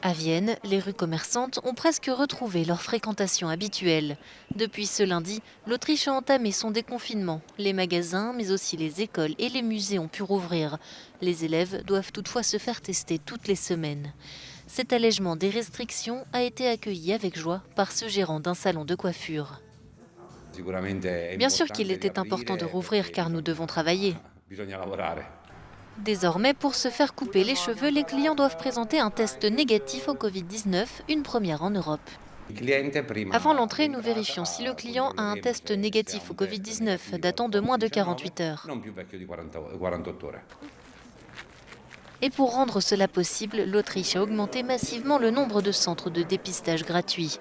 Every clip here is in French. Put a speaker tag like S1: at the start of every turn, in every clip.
S1: À Vienne, les rues commerçantes ont presque retrouvé leur fréquentation habituelle. Depuis ce lundi, l'Autriche a entamé son déconfinement. Les magasins, mais aussi les écoles et les musées ont pu rouvrir. Les élèves doivent toutefois se faire tester toutes les semaines. Cet allègement des restrictions a été accueilli avec joie par ce gérant d'un salon de coiffure. Bien sûr qu'il était important de rouvrir car nous devons travailler. Désormais, pour se faire couper les cheveux, les clients doivent présenter un test négatif au Covid-19, une première en Europe. Avant l'entrée, nous vérifions si le client a un test négatif au Covid-19 datant de moins de 48 heures. Et pour rendre cela possible, l'Autriche a augmenté massivement le nombre de centres de dépistage gratuits.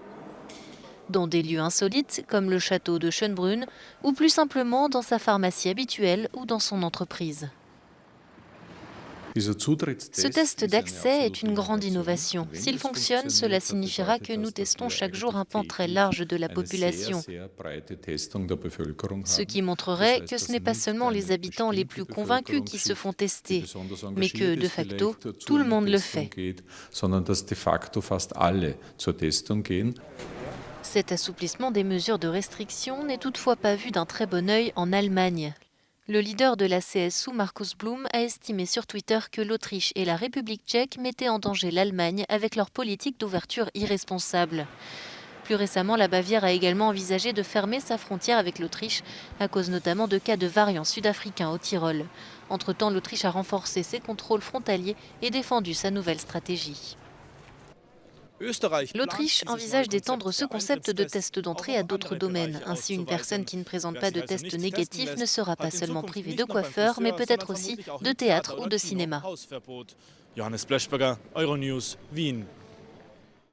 S1: Dans des lieux insolites, comme le château de Schönbrunn, ou plus simplement dans sa pharmacie habituelle ou dans son entreprise. Ce test d'accès est une grande innovation. S'il fonctionne, cela signifiera que nous testons chaque jour un pan très large de la population. Ce qui montrerait que ce n'est pas seulement les habitants les plus convaincus qui se font tester, mais que, de facto, tout le monde le fait. Cet assouplissement des mesures de restriction n'est toutefois pas vu d'un très bon œil en Allemagne. Le leader de la CSU, Markus Blum, a estimé sur Twitter que l'Autriche et la République tchèque mettaient en danger l'Allemagne avec leur politique d'ouverture irresponsable. Plus récemment, la Bavière a également envisagé de fermer sa frontière avec l'Autriche, à cause notamment de cas de variants sud-africains au Tyrol. Entre-temps, l'Autriche a renforcé ses contrôles frontaliers et défendu sa nouvelle stratégie. L'Autriche envisage d'étendre ce concept de test d'entrée à d'autres domaines. Ainsi, une personne qui ne présente pas de test négatif ne sera pas seulement privée de coiffeur, mais peut-être aussi de théâtre ou de cinéma.
S2: Johannes Blechberger, Euronews, Wien.